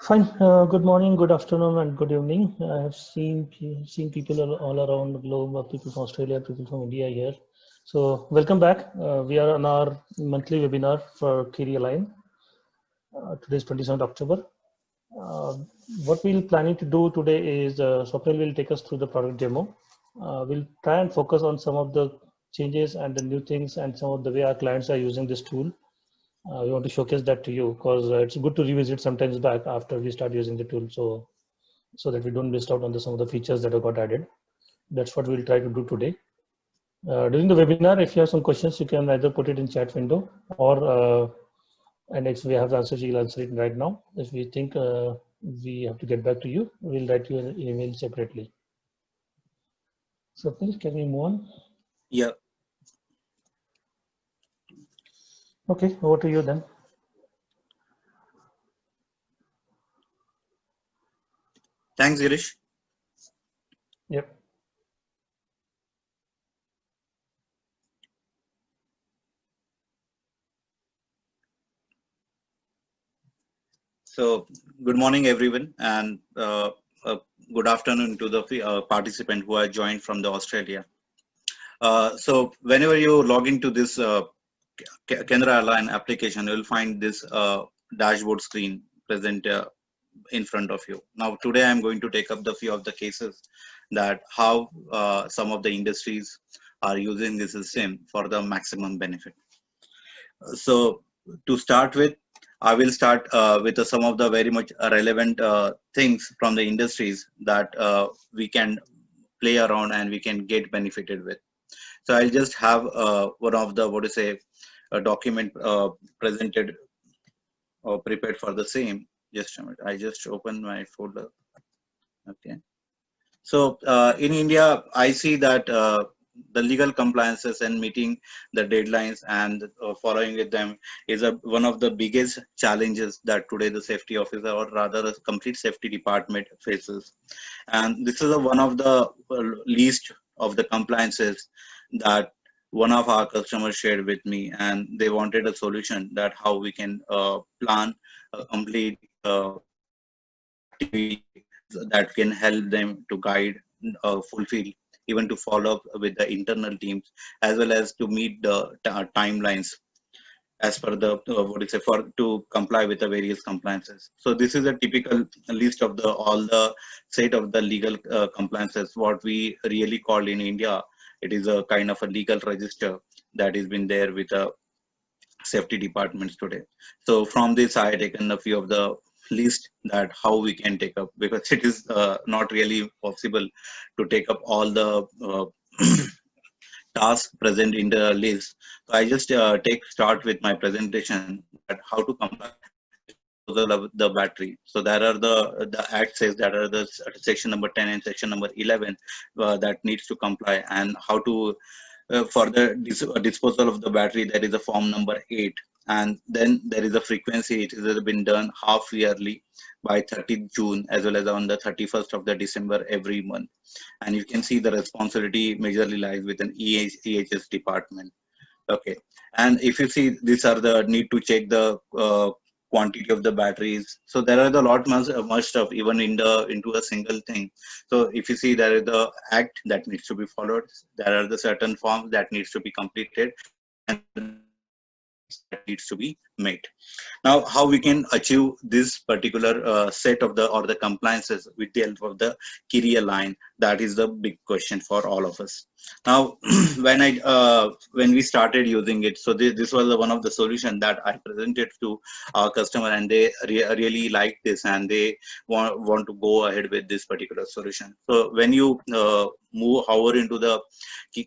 Fine. Good morning, good afternoon, and good evening. I have seen people all around the globe, people from Australia, people from India here. So welcome back. We are on our monthly webinar for Kiri Align. Today is 27th October. Uh, what we're planning to do today is Swapnil will take us through the product demo. We'll try and focus on some of the changes and the new things and some of the way our clients are using this tool. We want to showcase that to you because it's good to revisit sometimes back after we start using the tool, so that we don't miss out on some of the features that have got added. That's what we'll try to do today. During the webinar, if you have some questions, you can either put it in chat window and if we have the answers, you'll answer it right now. If we think we have to get back to you, we'll write you an email separately. So please, can we move on? Yeah. Okay, over to you then. Thanks, Girish. Yep. So, good morning, everyone, and good afternoon to the participant who are joined from the Australia. So, whenever you log into this Canara Align application, you will find this dashboard screen present in front of you. Now, today I'm going to take up the few of the cases that how some of the industries are using this system for the maximum benefit. So, to start with, I will start with some of the very much relevant things from the industries that we can play around and we can get benefited with. So I'll just have one of the, a document presented or prepared for the same. Just a minute. I just open my folder. Okay. So in India, I see that the legal compliances and meeting the deadlines and following with them is one of the biggest challenges that today the safety officer or rather the complete safety department faces. And this is one of the least of the compliances that one of our customers shared with me, and they wanted a solution that how we can plan a complete activity that can help them to guide, fulfill, even to follow up with the internal teams, as well as to meet the timelines as per the for to comply with the various compliances. So this is a typical list of the all the set of the legal compliances. What we really call in India, it is a kind of a legal register that has been there with the safety departments today. So from this, I taken a few of the list that how we can take up, because it is not really possible to take up all the tasks present in the list. So I just start with my presentation that how to comply of the battery. So there are the act says that are the section number 10 and section number 11 that needs to comply, and how to for the disposal of the battery, there is a form number 8, and then there is a frequency. It has been done half yearly by 30th June as well as on the 31st of the December every month. And you can see the responsibility majorly lies with an EHS department. Okay, and if you see, these are the need to check the quantity of the batteries. So there are the much stuff even in the into a single thing. So if you see, there is the act that needs to be followed. There are the certain forms that needs to be completed and that needs to be made. Now, how we can achieve this particular set of the or the compliances with the help of the Kiri Align? That is the big question for all of us. Now, when we started using it, so this was one of the solution that I presented to our customer, and they really like this, and they want to go ahead with this particular solution. So when you move hover into the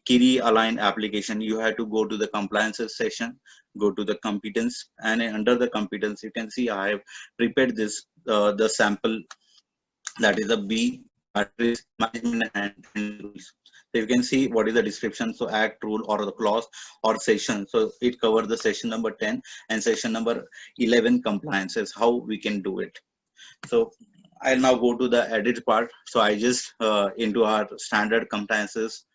Kiri Align application, you have to go to the compliances section, go to the competence, and under the competence you can see I have prepared this the sample, that is a B batteries management and rules. So you can see what is the description. So act, rule, or the clause or session. So it covers the session number 10 and session number 11 compliances, how we can do it. So I'll now go to the edit part. So I just into our standard compliances,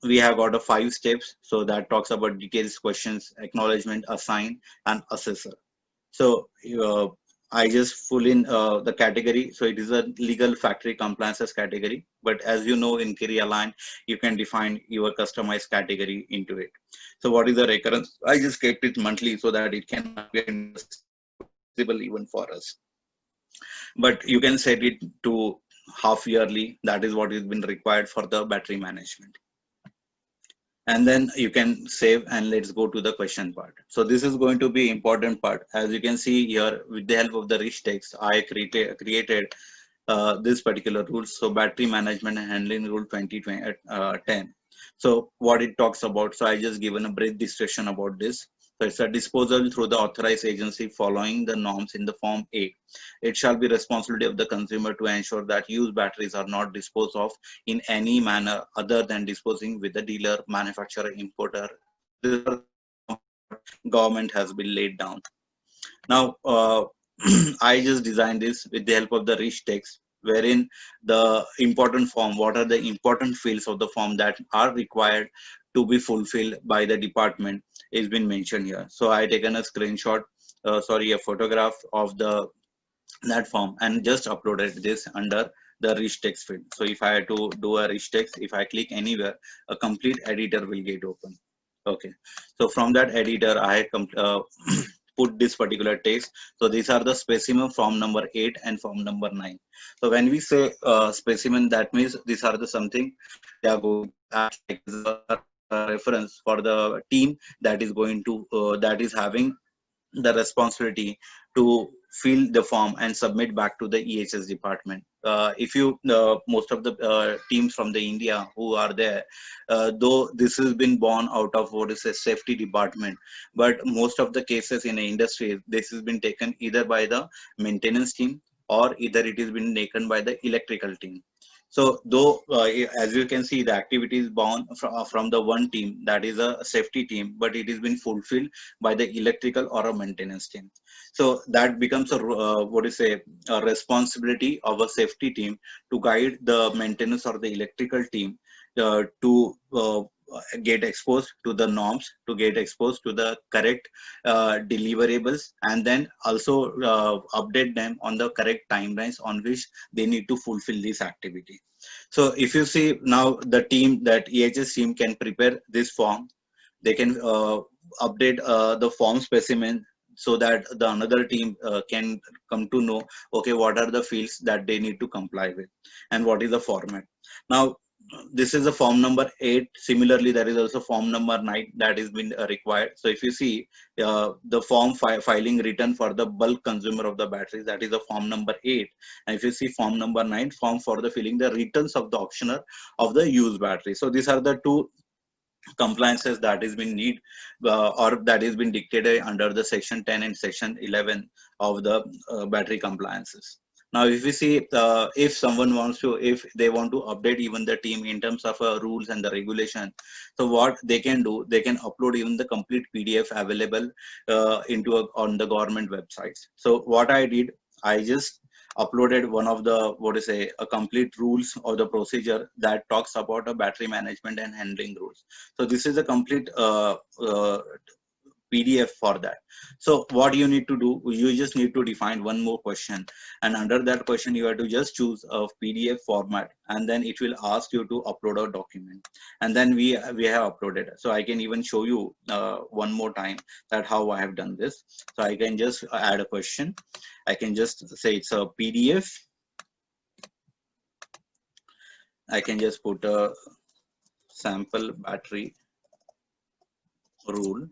we have got a 5 steps. So that talks about details, questions, acknowledgement, assign, and assessor. So I just pull in the category. So it is a legal factory compliances category. But as you know, in Kiria line, you can define your customized category into it. So what is the recurrence? I just kept it monthly so that it can appear in the visible even for us. But you can set it to half yearly. That is what has been required for the battery management. And then you can save, and let's go to the question part. So this is going to be important part. As you can see here, with the help of the rich text, I created this particular rule. So battery management and handling rule 2010. So what it talks about. So I just given a brief description about this. So it's a disposal through the authorized agency following the norms in the form A. It shall be responsibility of the consumer to ensure that used batteries are not disposed of in any manner other than disposing with the dealer, manufacturer, importer. This government has been laid down. Now, I just designed this with the help of the rich text, wherein the important form, what are the important fields of the form that are required to be fulfilled by the department is been mentioned here. So I taken a screenshot, a photograph of that form and just uploaded this under the rich text field. So if I had to do a rich text, if I click anywhere, a complete editor will get open. Okay, so from that editor, I put this particular text. So these are the specimen form number 8 and form number 9. So when we say specimen, that means these are the something they are going to act like a reference for the team that is going to that is having the responsibility to fill the form and submit back to the EHS department. If you most of the teams from the India who are there, though this has been born out of what is a safety department, but most of the cases in the industry, this has been taken either by the maintenance team or either it has been taken by the electrical team. So though, as you can see, the activity is born from the one team, that is a safety team, but it has been fulfilled by the electrical or a maintenance team. So that becomes a what is a responsibility of a safety team to guide the maintenance or the electrical team to get exposed to the norms, to get exposed to the correct deliverables, and then also update them on the correct timelines on which they need to fulfill this activity. So if you see now, the team, that EHS team can prepare this form. They can update the form specimen so that the another team can come to know, okay, what are the fields that they need to comply with and what is the format. Now, this is the form number 8. Similarly, there is also form number 9 that is been required. So if you see the form filing written for the bulk consumer of the batteries, that is the form number 8. And if you see form number 9, form for the filling the returns of the auctioneer of the used battery. So these are the two compliances that is been need or that is been dictated under the section 10 and section 11 of the battery compliances. Now if we see if someone wants to, if they want to update even the team in terms of rules and the regulation, so what they can do, they can upload even the complete PDF available on the government websites. So what I did, I just uploaded one of the a complete rules or the procedure that talks about a battery management and handling rules. So this is a complete PDF for that. So what you need to do, you just need to define one more question, and under that question you have to just choose a PDF format, and then it will ask you to upload a document, and then we have uploaded. So I can even show you one more time that how I have done this. So I can just add a question. I can just say it's a PDF. I can just put a sample battery rule.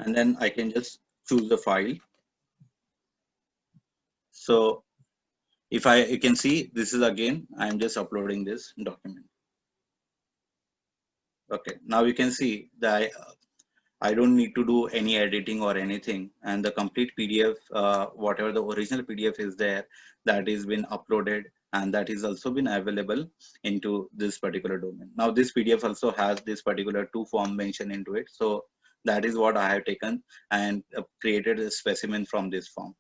And then I can just choose the file. So if you can see, this is again, I'm just uploading this document. Okay, now you can see that I don't need to do any editing or anything, and the complete PDF, whatever the original PDF is there, that is been uploaded, and that is also been available into this particular domain. Now this PDF also has this particular 2 form mentioned into it. So that is what I have taken and created a specimen from this form.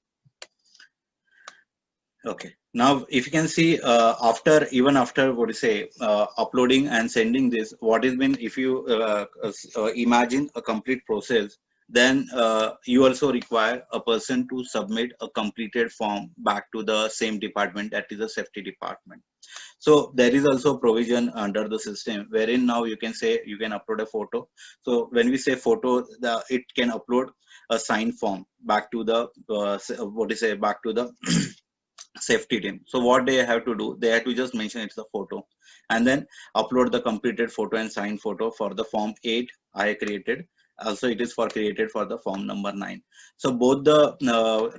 Okay, Now, if you can see, even after what you say, uploading and sending this, what has been, if you imagine a complete process, then you also require a person to submit a completed form back to the same department, that is the safety department. So there is also provision under the system wherein now you can say you can upload a photo. So when we say photo, it can upload a signed form back to the what is say back to the safety team. So what they have to do, they have to just mention it's a photo and then upload the completed photo and signed photo for the form 8 I created. Also it is for created for the form number 9. So both the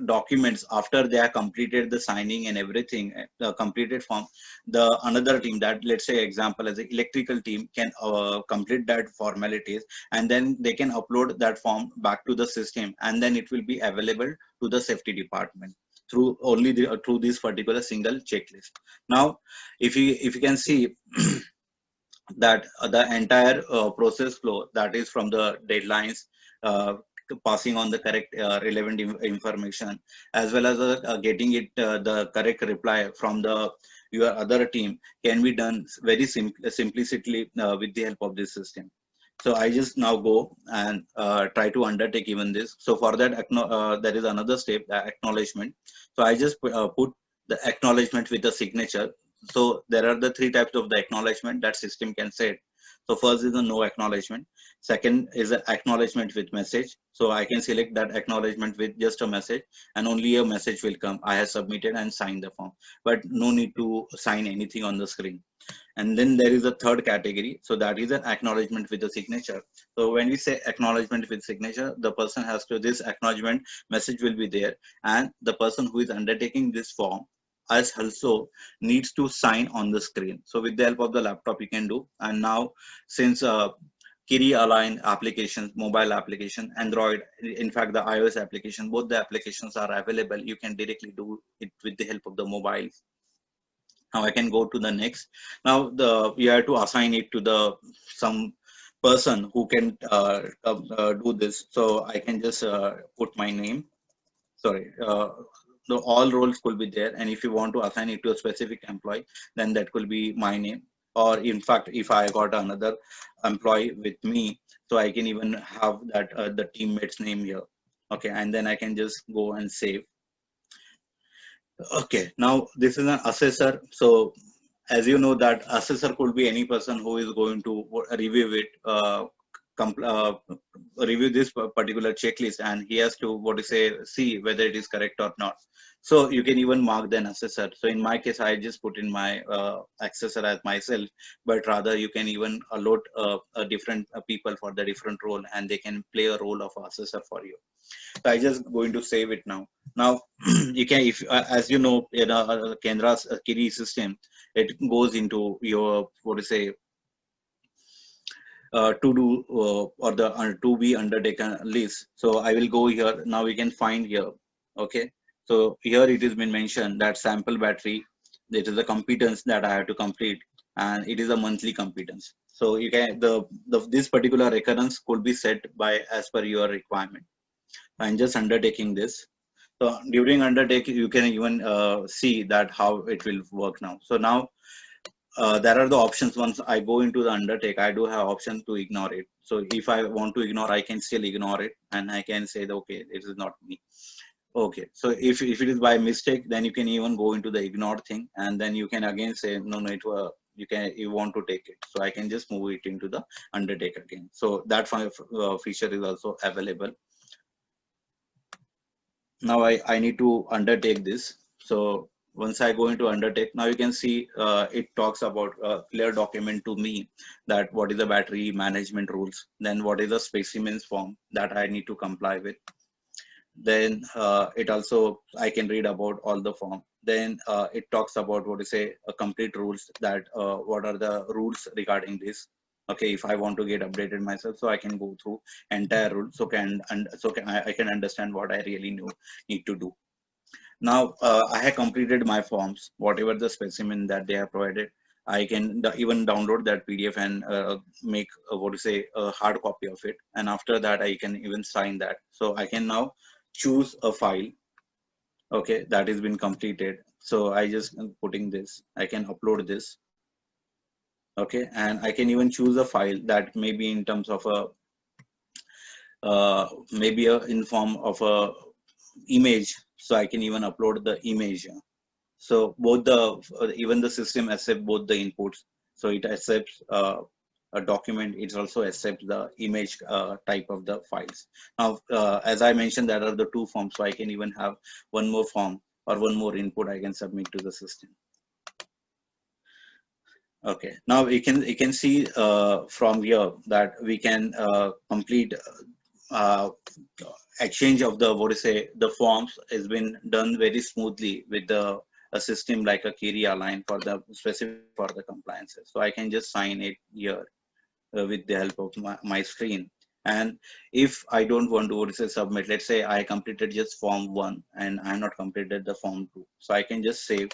documents, after they are completed the signing and everything, the completed form, the another team, that let's say example as the electrical team, can complete that formalities, and then they can upload that form back to the system, and then it will be available to the safety department through only through this particular single checklist. Now, if you can see that the entire process flow, that is from the deadlines, uh, passing on the correct relevant information, as well as getting it the correct reply from the your other team, can be done very simplicity with the help of this system. So I just now go and try to undertake even this. So for that, there is another step, the acknowledgement. So I just put the acknowledgement with the signature. So there are the three types of the acknowledgement that system can set. So first is the no acknowledgement. Second is the acknowledgement with message. So I can select that acknowledgement with just a message, and only a message will come, I have submitted and signed the form, but no need to sign anything on the screen. And then there is a third category. So that is an acknowledgement with the signature. So when we say acknowledgement with signature, the person has to, this acknowledgement message will be there, and the person who is undertaking this form as also needs to sign on the screen. So with the help of the laptop you can do. And now since Kiri Align applications, mobile application, Android, in fact the iOS application, both the applications are available. You can directly do it with the help of the mobile. Now I can go to the next. Now you have to assign it to the some person who can do this. So I can just put my name. Sorry, the all roles could be there, and if you want to assign it to a specific employee, then that could be my name. Or in fact, if I got another employee with me, so I can even have that the teammate's name here. Okay, and then I can just go and save. Okay, now this is an assessor. So as you know that assessor could be any person who is going to review it, uh, review this particular checklist, and he has to what to say, see whether it is correct or not. So you can even mark the assessor. So in my case, I just put in my assessor as myself, but rather you can even allot a different people for the different role, and they can play a role of assessor for you. So I just going to save it now. Now you can, if as you know, in Kendra's Kiri system, it goes into your what to say to do or the to be undertaken list. So I will go here. Now we can find here. Okay. So here it has been mentioned that sample battery, it is a competence that I have to complete, and it is a monthly competence. So you can the this particular recurrence could be set by as per your requirement. I'm just undertaking this. So during undertaking, you can even see that how it will work now. So now there are the options. Once I go into the undertake, I do have option to ignore it. So if I want to ignore, I can still ignore it, and I can say that, okay, it is not me. Okay, so if it is by mistake, then you can even go into the ignore thing, and then you can again say no, no, you can, you want to take it. So I can just move it into the undertake again. So that feature is also available. Now I need to undertake this. So once I go into undertake, now you can see it talks about a clear document to me that what is the battery management rules, then what is the specimens form that I need to comply with. Then it also, I can read about all the form. Then it talks about what to say, complete rules, that what are the rules regarding this. Okay, if I want to get updated myself, so I can go through entire rule, so I can understand what I really need to do. Now I have completed my forms, whatever the specimen that they have provided. I can even download that PDF and make what to say, a hard copy of it, and after that I can even sign that. So I can now choose a file, okay, that has been completed. So I just putting this, I can upload this. Okay, and I can even choose a file that may be in terms of a maybe in form of a image, so I can even upload the image. So both the even the system accept both the inputs. So it accepts a document, it also accepts the image type of the files. Now as I mentioned, there are the two forms, so I can even have one more form or one more input I can submit to the system. Okay, now you can see from here that we can complete uh, exchange of the, what to say, the forms has been done very smoothly with the a system like a Kyria line for the specific for the compliances. So I can just sign it here with the help of my screen. And if I don't want to, what to say, submit, let's say I completed just form 1 and I not completed the form 2, so I can just save,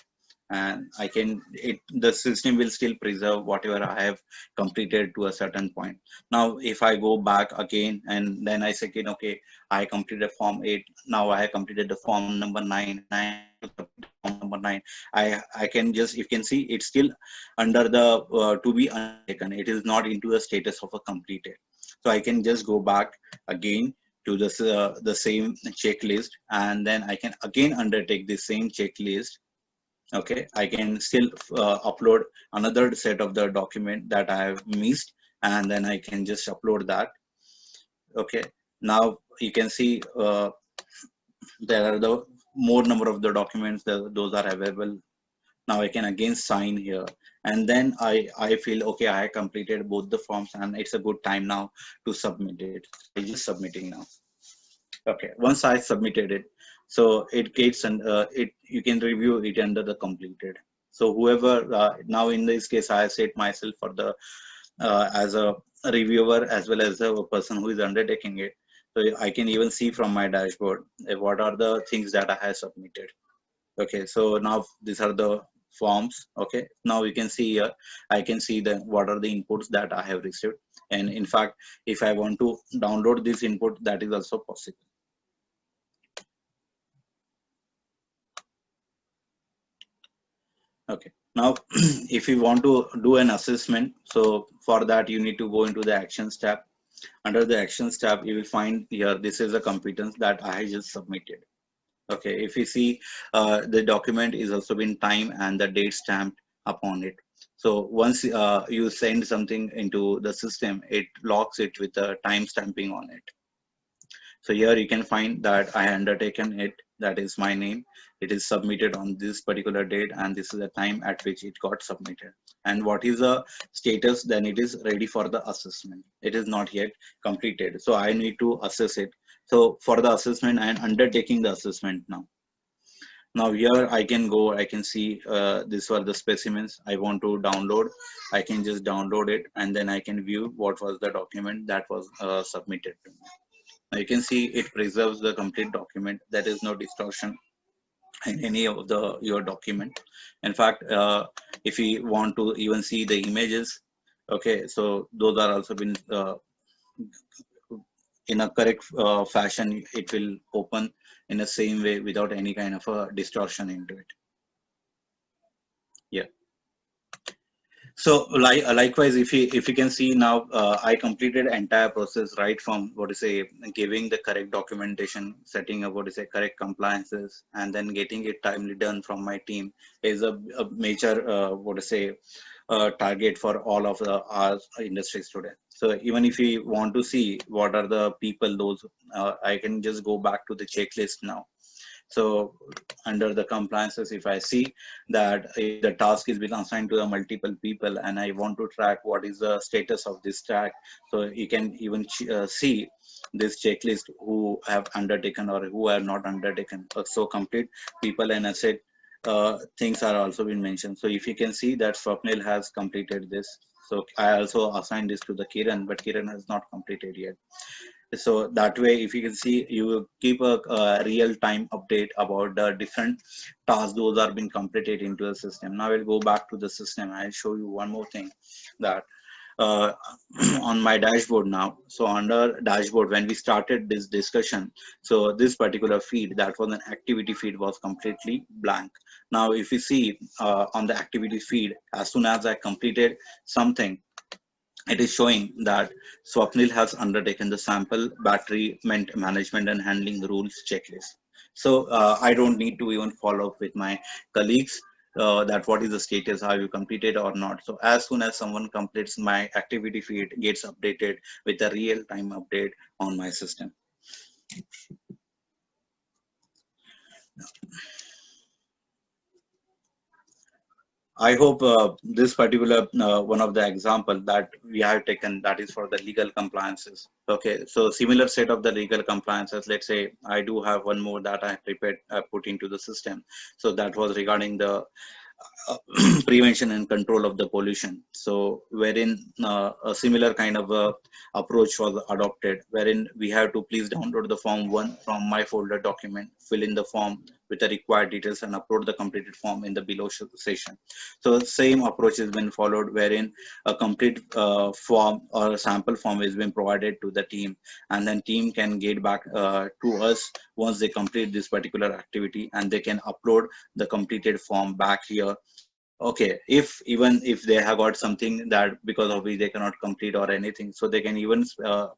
and I can, the system will still preserve whatever I have completed to a certain point. Now if I go back again and then I say, okay, I completed form 8, now I have completed the form number 9, form number 9, I can just, you can see it's still under the to be undertaken, it is not into the status of a completed. So I can just go back again to this the same checklist, and then I can again undertake the same checklist. Okay, I can still upload another set of the document that I have missed, and then I can just upload that. Okay, now you can see there are the more number of the documents that those are available. Now I can again sign here, and then I feel okay, I completed both the forms and it's a good time now to submit it. So I just submitting now. Okay, once I submitted it, so it gets, and it, you can review it under the completed. So whoever now in this case I set myself for the as a reviewer as well as a person who is undertaking it. So I can even see from my dashboard what are the things that I have submitted. Okay, so now these are the forms. Okay, now you can see here, I can see the what are the inputs that I have received, and in fact if I want to download this input, that is also possible. Okay, now if you want to do an assessment, so for that you need to go into the actions tab. Under the actions tab you will find here, this is a competence that I just submitted. Okay, if you see the document is also been time and the date stamped upon it. So once you send something into the system, it locks it with a time stamping on it. So here you can find that I undertaken it, that is my name. It is submitted on this particular date, and this is the time at which it got submitted. And what is the status? Then it is ready for the assessment. It is not yet completed. So I need to assess it. So for the assessment, I am undertaking the assessment now. Now here I can go, I can see these were the specimens I want to download. I can just download it, and then I can view what was the document that was submitted to me. Now you can see it preserves the complete document. There is no distortion in any of the your document. In fact, if you want to even see the images, okay, so those are also been in a correct fashion. It will open in the same way without any kind of a distortion into it. Yeah. So likewise, if you can see now, I completed entire process right from, what to say, giving the correct documentation, setting up, what to say, correct compliances, and then getting it timely done from my team is a major, what to say, target for all of our industry students. So even if we want to see what are the people, those I can just go back to the checklist now. So under the compliances, if I see that if the task is being assigned to the multiple people and I want to track what is the status of this track, so you can even see this checklist who have undertaken or who have not undertaken. So complete people and asset things are also been mentioned. So if you can see that Swapnil has completed this. So I also assigned this to the Kiran, but Kiran has not completed yet. So that way, if you can see, you keep a real-time update about the different tasks those are being completed into the system. Now we'll go back to the system. I'll show you one more thing, that uh, on my dashboard now. So under dashboard, when we started this discussion, so this particular feed, that was an activity feed, was completely blank. Now, if you see on the activity feed, as soon as I completed something, it is showing that Swapnil has undertaken the sample battery management and handling rules checklist. So I don't need to even follow up with my colleagues that what is the status, have you completed or not. So as soon as someone completes, my activity feed gets updated with a real-time update on my system. I hope this particular one of the example that we have taken, that is for the legal compliances. Okay, so similar set of the legal compliances. Let's say I do have one more that I prepared, put into the system. So that was regarding the prevention and control of the pollution. So wherein a similar kind of approach was adopted, wherein we have to please download the form 1 from my folder document, fill in the form with the required details and upload the completed form in the below session. So the same approach has been followed, wherein a complete form or a sample form has been provided to the team, and then team can get back to us once they complete this particular activity, and they can upload the completed form back here. Okay, if even if they have got something that because of which they cannot complete or anything, so they can even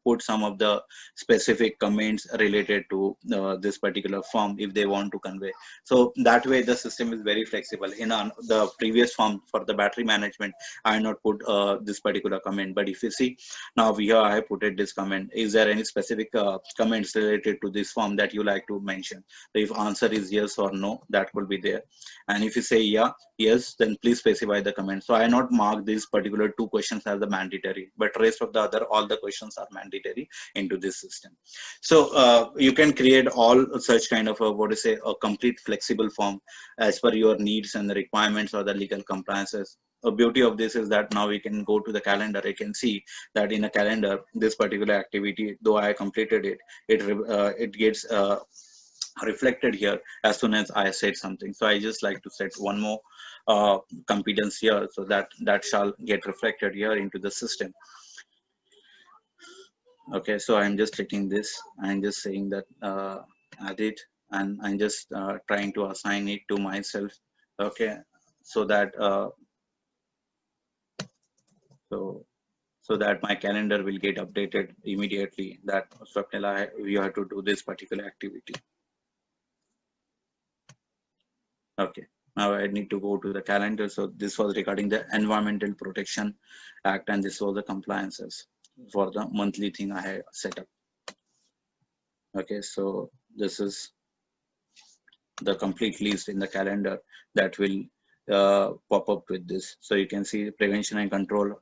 put some of the specific comments related to this particular form if they want to convey. So that way the system is very flexible. In the previous form for the battery management, I not put this particular comment, but if you see now here I have put it this comment. Is there any specific comments related to this form that you like to mention? So if answer is yes or no, that will be there. And if you say yes, then please specify the comment. So I not mark these particular 2 questions as the mandatory, but rest of the other, all the questions are mandatory into this system. So you can create all such kind of a complete flexible form as per your needs and the requirements or the legal compliances. The beauty of this is that now we can go to the calendar. I can see that in a calendar, this particular activity, though I completed it, it gets reflected here as soon as I said something. So I just like to set one more competence here, so that that shall get reflected here into the system. Okay, so I'm just clicking this. I'm just saying that add it, and I'm just trying to assign it to myself. Okay, so that so that my calendar will get updated immediately that Swapnil, we have to do this particular activity. Okay, now I need to go to the calendar. So this was regarding the Environmental Protection Act, and this was the compliances for the monthly thing I had set up. Okay, so this is the complete list in the calendar that will pop up with this. So you can see prevention and control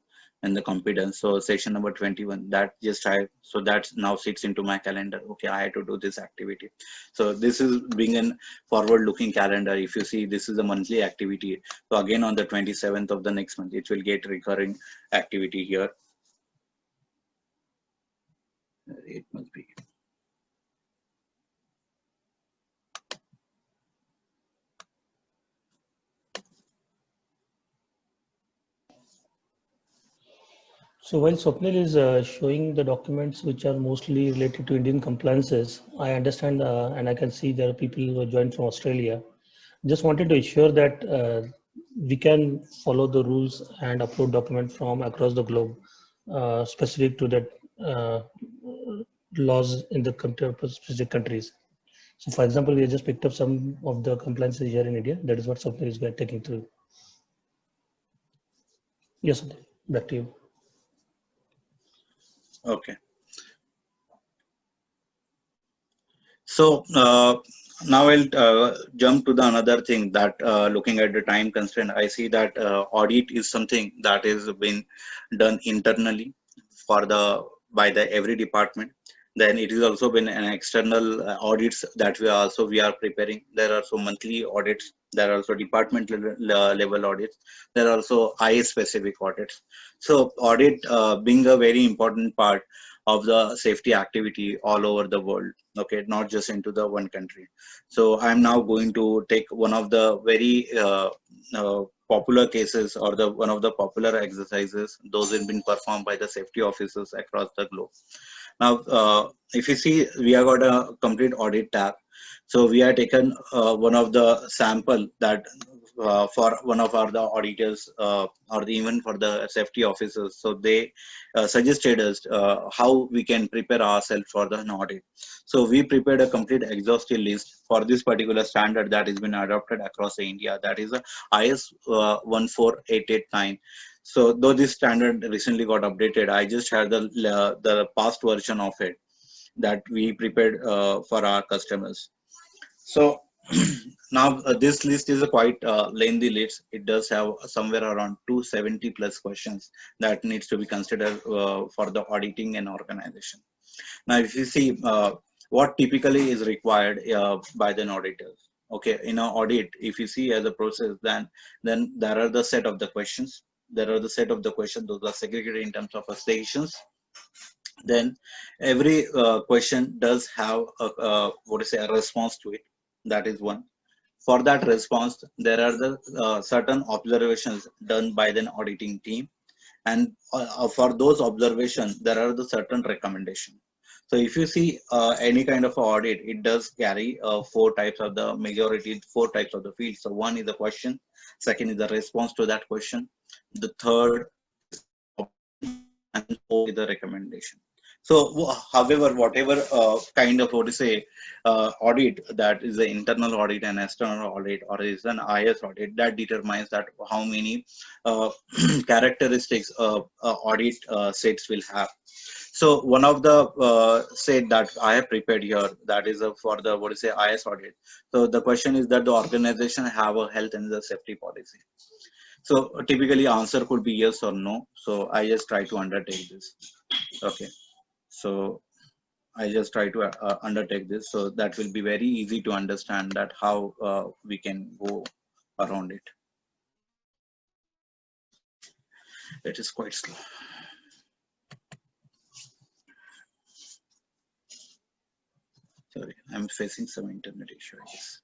and the competence. So session number 21, that just so that now sits into my calendar. Okay, I had to do this activity. So this is being a forward looking calendar. If you see, this is a monthly activity. So again, on the 27th of the next month, it will get recurring activity here. It must be. So while Swapnil is showing the documents which are mostly related to Indian compliances, I understand and I can see there are people who are joined from Australia. Just wanted to ensure that we can follow the rules and upload documents from across the globe specific to that laws in the specific countries. So for example, we have just picked up some of the compliances here in India. That is what Swapnil is taking through. Yes, Swapnil, back to you. Okay. So now I'll jump to the another thing that looking at the time constraint, I see that audit is something that is being done internally for by the every department. Then it is also been an external audits that we are preparing. There are so monthly audits. There are also department level audits. There are also IS specific audits. So audit being a very important part of the safety activity all over the world. Okay, not just into the one country. So I'm now going to take one of the very popular cases or the one of the popular exercises. Those have been performed by the safety officers across the globe. Now, if you see, we have got a complete audit tab. So we have taken one of the sample that for one of our the auditors or even for the safety officers. So they suggested us how we can prepare ourselves for the audit. So we prepared a complete exhaustive list for this particular standard that has been adopted across India. That is a IS 14889. So though this standard recently got updated, I just had the past version of it that we prepared for our customers. So now this list is a quite lengthy list. It does have somewhere around 270 plus questions that needs to be considered for the auditing and organization. Now, if you see what typically is required by the auditors. Okay, in an audit, if you see as a process, then there are the set of the questions. There are the set of the questions. Those are segregated in terms of stations. Then every question does have a response to it. That is one. For that response, there are the certain observations done by the auditing team, and for those observations, there are the certain recommendations. So if you see any kind of audit, it does carry four types of the majority, four types of the fields. So one is the question, second is the response to that question, the third is and fourth is the recommendation. So however, whatever kind of audit, that is the internal audit and external audit, or is an IS audit, that determines that how many characteristics audit sets will have. So one of the set that I have prepared here, that is for the IS audit. So the question is that the organization have a health and the safety policy. So typically answer could be yes or no. So I just try to undertake this. Okay. So I just try to undertake this. So that will be very easy to understand that how we can go around it. It is quite slow. Sorry, I'm facing some internet issue, I guess.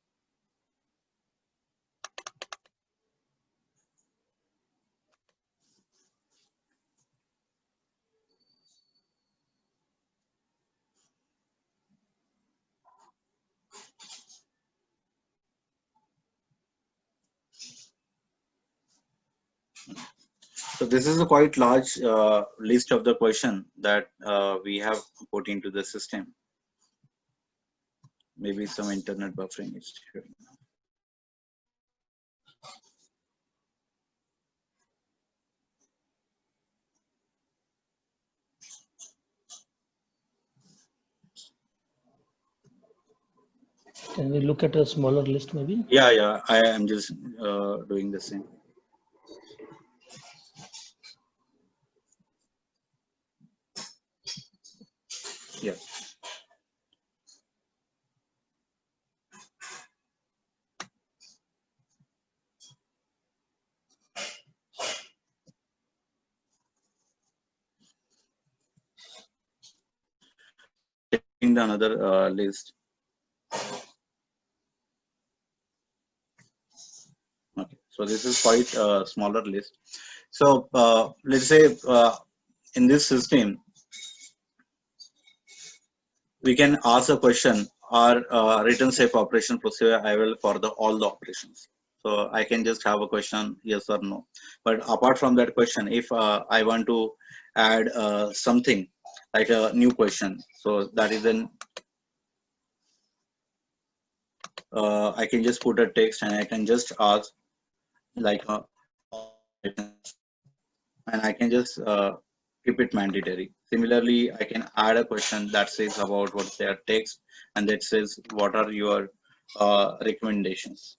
So this is a quite large list of the question that we have put into the system. Maybe some internet buffering is showing now. Can we look at a smaller list maybe? Yeah, I am just doing the same. Yeah. Taking the another list. Okay, so this is quite a smaller list. So let's say in this system, we can ask a question, are written safe operation procedure available for all the operations? So I can just have a question, yes or no. But apart from that question, if I want to add something like a new question, so that is then I can just put a text and I can just ask like and I can just keep it mandatory. Similarly, I can add a question that says about what's their text and that says what are your recommendations.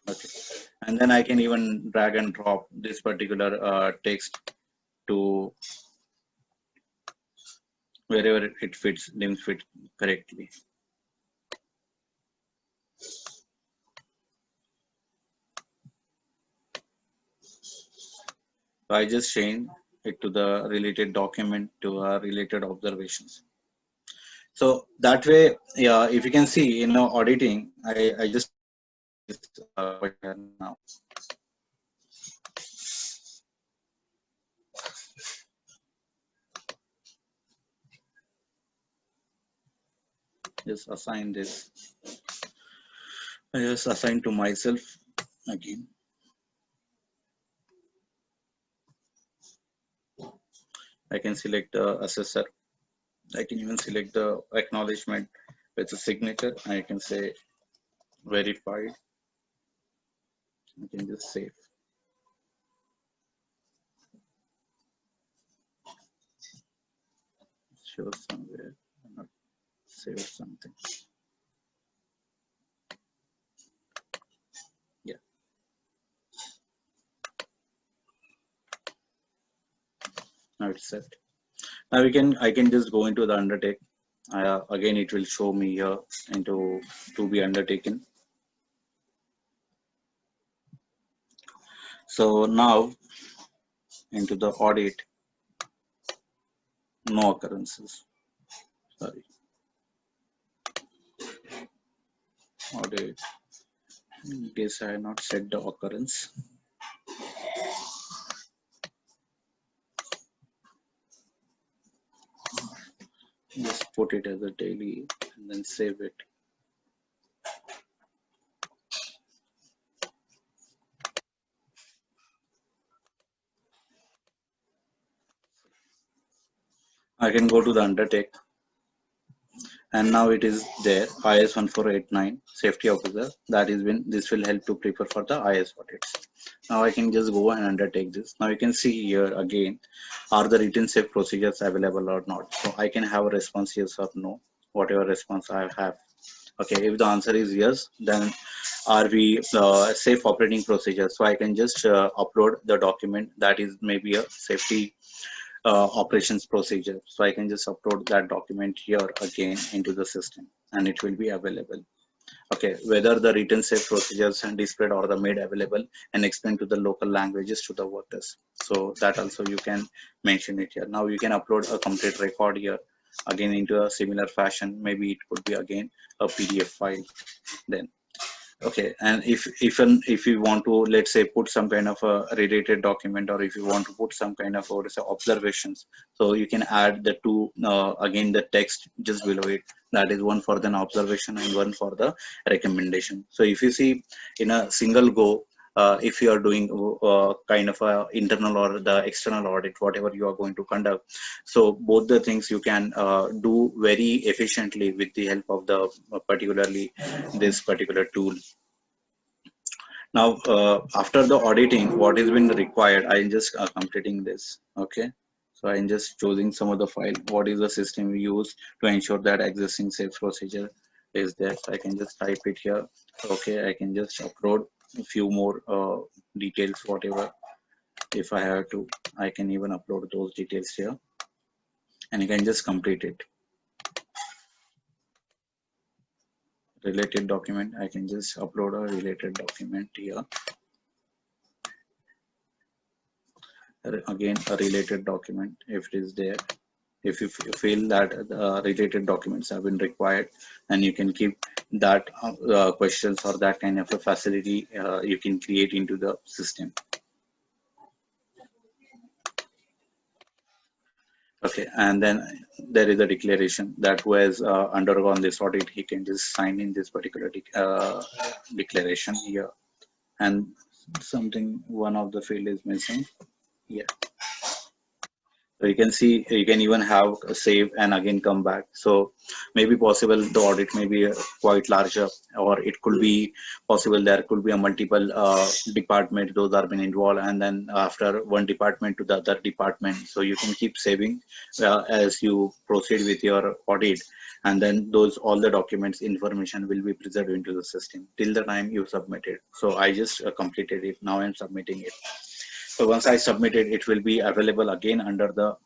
Okay, and then I can even drag and drop this particular text to wherever it fits, names fit correctly. So I just change it to the related document to related observations. So that way, yeah, if you can see, auditing, I just now. Just assign this. I just assign to myself again. I can select the assessor. I can even select the acknowledgement with a signature. I can say verified. I can just save. Show somewhere. Not save something. Yeah. Now it's set. Now I can just go into the undertake. Again, it will show me here into to be undertaken. So now into the audit, no occurrences. Sorry. Audit. In case I have not set the occurrence. Just put it as a daily and then save it. I can go to the undertake, and now it is there, IS 1489 safety officer. That is when this will help to prepare for the IS audits. Now I can just go and undertake this. Now you can see here again, are the written safe procedures available or not? So I can have a response yes or no, whatever response I have. Okay, if the answer is yes, then are we safe operating procedure? So I can just upload the document that is maybe a safety operations procedure. So I can just upload that document here again into the system, and it will be available. Okay, whether the written safe procedures and displayed or the made available and explained to the local languages to the workers. So that also you can mention it here. Now you can upload a complete record here again into a similar fashion. Maybe it could be again a PDF file then. Okay, and if you want to, let's say, put some kind of a related document, or if you want to put some kind of what is observations, so you can add the two again the text just below it. That is one for the observation and one for the recommendation. So if you see in a single go, if you are doing kind of a internal or the external audit, whatever you are going to conduct, so both the things you can do very efficiently with the help of the particularly this particular tool. Now, after the auditing, what has been required, I'm just completing this. Okay. So I'm just choosing some of the file. What is the system we use to ensure that existing safe procedure is there? So I can just type it here. Okay. I can just upload a few more details, whatever. If I have to, I can even upload those details here, and you can just complete it. Related document, I can just upload a related document here. Again, a related document if it is there. If you feel that related documents have been required, and you can keep that questions or that kind of a facility you can create into the system. Okay, and then there is a declaration that who has undergone this audit, he can just sign in this particular declaration here. And something, one of the field is missing. Yeah. So you can see, you can even have a save and again come back. So maybe possible the audit may be quite larger, or it could be possible there could be a multiple department those are been involved, and then after one department to the other department. So you can keep saving as you proceed with your audit, and then those all the documents information will be preserved into the system till the time you submit it. So I just completed it. Now I'm submitting it. So once I submit it, it will be available again under the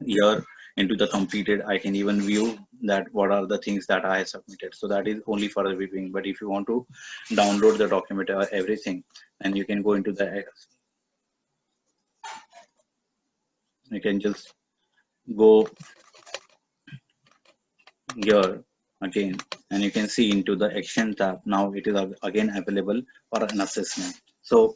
year into the completed. I can even view that what are the things that I submitted. So that is only for the viewing. But if you want to download the document or everything, and you can go into the, you can just go here again and you can see into the action tab. Now it is again available for an assessment. So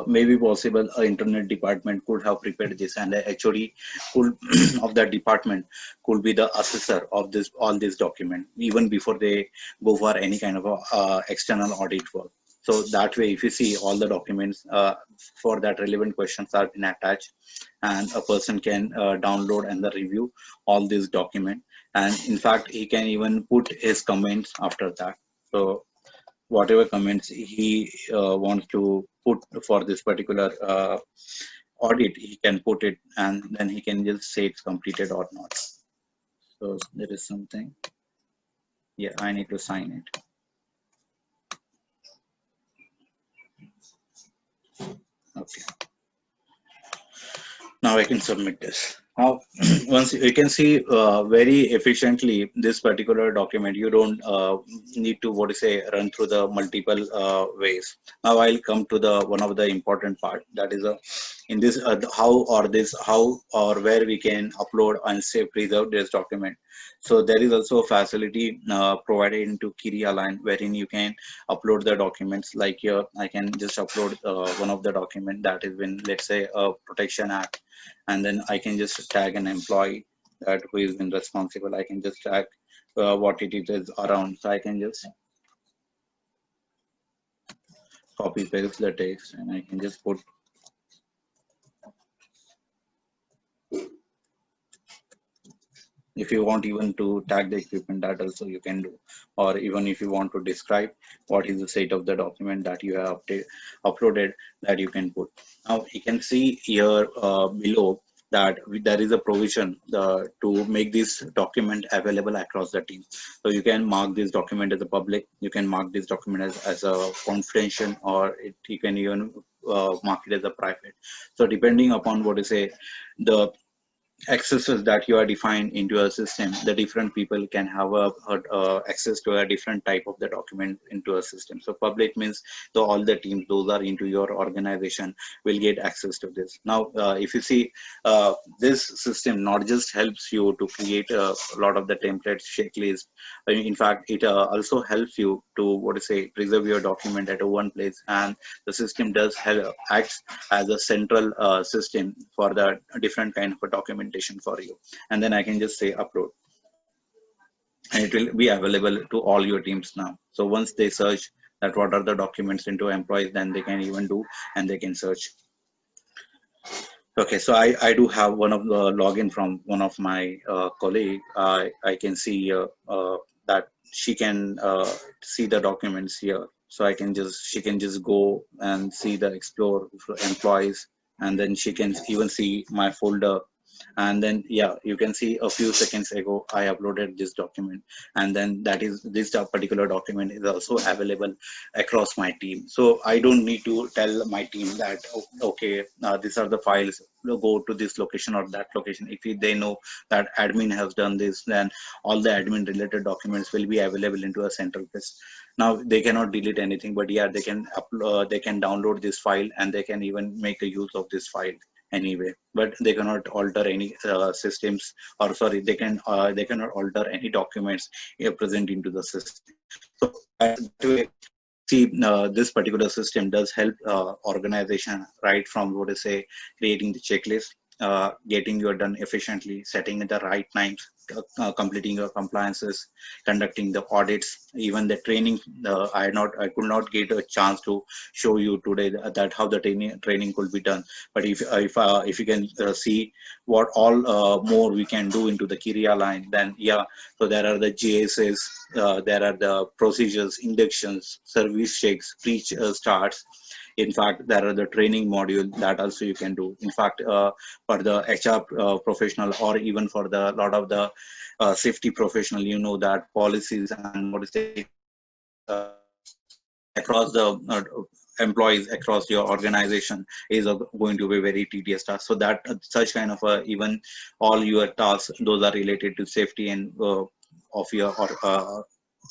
maybe possible internet department could have prepared this, and the HOD could of that department could be the assessor of this all this document even before they go for any kind of external audit work. So that way, if you see all the documents for that relevant questions are been attached, and a person can download and the review all these document, and in fact he can even put his comments after that. So whatever comments he wants to put for this particular audit, he can put it, and then he can just say it's completed or not. So there is something. Yeah, I need to sign it. Okay. Now I can submit this. Now, once you can see very efficiently this particular document, you don't need to, what to say, run through the multiple ways. Now I'll come to the one of the important part, that is in this how or where we can upload and save preserve this document. So there is also a facility provided into Kirialign wherein you can upload the documents. Like here, I can just upload one of the document that is in, let's say, a protection act, and then I can just tag an employee that who is been responsible. I can just tag what it is around. So I can just copy paste the text, and I can just put. If you want even to tag the equipment, that also you can do, or even if you want to describe what is the state of the document that you have uploaded, that you can put. Now you can see here below that there is a provision to make this document available across the team. So you can mark this document as a public, you can mark this document as a confidential, or you can even mark it as a private. So depending upon what you say, the accesses that you are defined into a system, the different people can have access to a different type of the document into a system. So public means all the teams those are into your organization will get access to this. Now if you see this system not just helps you to create a lot of the templates checklist, in fact it also helps you to what to say preserve your document at a one place, and the system does help acts as a central system for the different kind of a documentation for you. And then I can just say upload, and it will be available to all your teams now. So once they search that what are the documents into employees, then they can even do and they can search. Okay, so I do have one of the login from one of my colleague. I can see that she can see the documents here. So she can just go and see the explore employees, and then she can even see my folder. And then yeah, you can see a few seconds ago I uploaded this document, and then that is this particular document is also available across my team. So I don't need to tell my team that okay, these are the files, go to this location or that location. If they know that admin has done this, then all the admin related documents will be available into a central place. Now they cannot delete anything, but yeah, they can upload, they can download this file, and they can even make a use of this file anyway, but they cannot alter any systems, or sorry, they cannot alter any documents present into the system. So that way, see, this particular system does help organization right from what to say creating the checklist, getting your done efficiently, setting at the right times, completing your compliances, conducting the audits, even the training. I could not get a chance to show you today that how the training could be done. But if you can see what all more we can do into the Kirialign, then yeah. So there are the GSS, there are the procedures, inductions, service checks, pre-starts. In fact, there are the training module that also you can do. In fact, for the HR professional, or even for the lot of the safety professional, you know that policies and what is it across the employees across your organization is going to be very tedious task. So that such kind of even all your tasks, those are related to safety and of your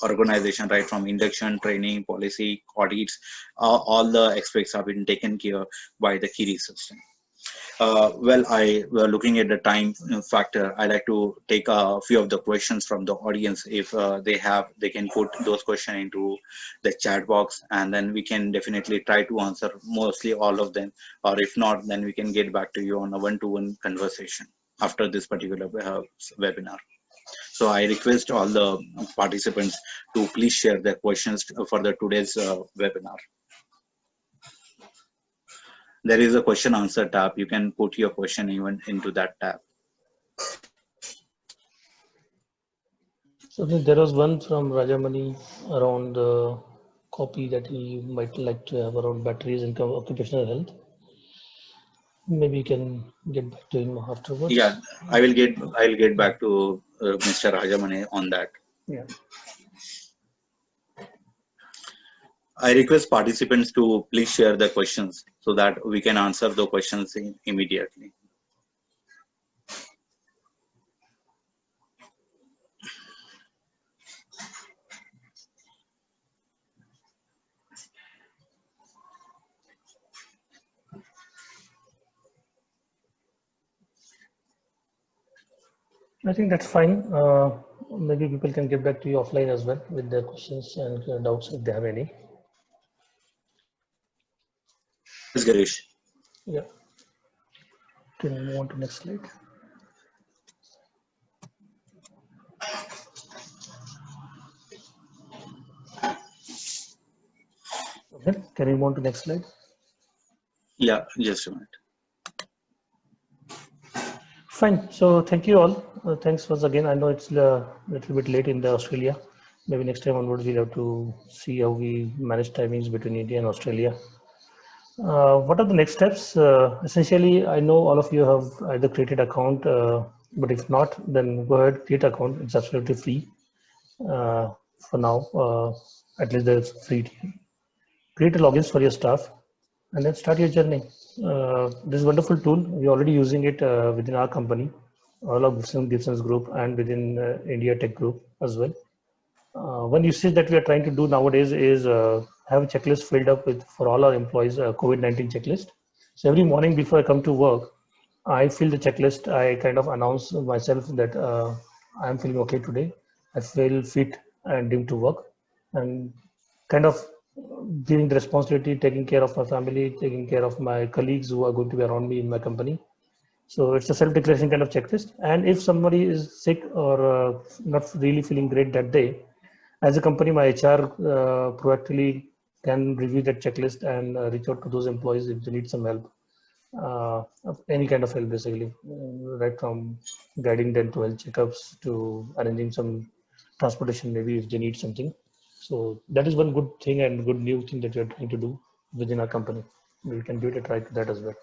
organization, right from induction, training, policy, audits, all the aspects have been taken care by the Kiri system. Well, looking at the time factor, I like to take a few of the questions from the audience. If they can put those questions into the chat box, and then we can definitely try to answer mostly all of them. Or if not, then we can get back to you on a one-to-one conversation after this particular webinar. So I request all the participants to please share their questions for the today's webinar. There is a question answer tab. You can put your question even into that tab. So there was one from Rajamani around the copy that he might like to have around batteries and occupational health. Maybe you can get back to him afterwards. Yeah, I'll get back to Mr. Rajamani on that. Yeah. I request participants to please share the questions so that we can answer the questions immediately. I think that's fine. Maybe people can get back to you offline as well with their questions and doubts if they have any. Yes, Garish. Yeah. Can we move on to next slide? Okay. Can we move on to next slide? Yeah, just a minute. Fine. So thank you all. Thanks once again. I know it's a little bit late in Australia. Maybe next time onward we'll have to see how we manage timings between India and Australia. What are the next steps? Essentially, I know all of you have either created account, but if not, then go ahead, create account. It's absolutely free for now. At least there's free. Create a logins for your staff and then start your journey. This wonderful tool, we're already using it within our company, all of Gibson's group and within India Tech Group as well. One usage that we are trying to do nowadays is have a checklist filled up with for all our employees, COVID-19 checklist. So every morning before I come to work, I fill the checklist. I kind of announce myself that I'm feeling okay today. I feel fit and able to work, and kind of giving the responsibility, taking care of my family, taking care of my colleagues who are going to be around me in my company. So it's a self-declaration kind of checklist. And if somebody is sick or not really feeling great that day, as a company, my HR proactively can review that checklist and reach out to those employees if they need some help, of any kind of help, basically, right from guiding them to health checkups to arranging some transportation, maybe if they need something. So that is one good thing and good new thing that we are trying to do within our company. We can give it a try to that as well.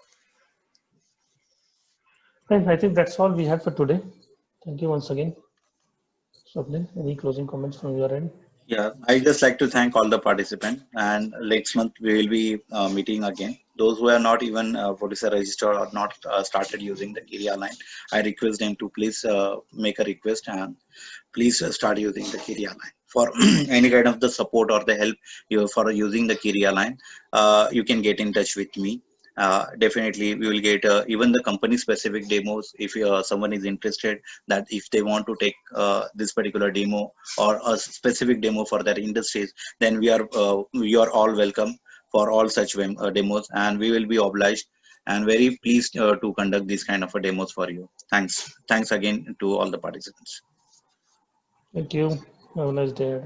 And I think that's all we have for today. Thank you once again. Swapnil, any closing comments from your end? Yeah, I just like to thank all the participants, and next month we will be meeting again. Those who are not even producer registered or not started using the Kiria line, I request them to please make a request and please start using the Kiria line. For any kind of the support or the help for using the Kiria line, you can get in touch with me. Definitely we will get even the company specific demos if someone is interested, that if they want to take this particular demo or a specific demo for their industries, then we are all welcome for all such demos, and we will be obliged and very pleased to conduct these kind of demos for you. Thanks again to all the participants. Thank you. Have a nice day.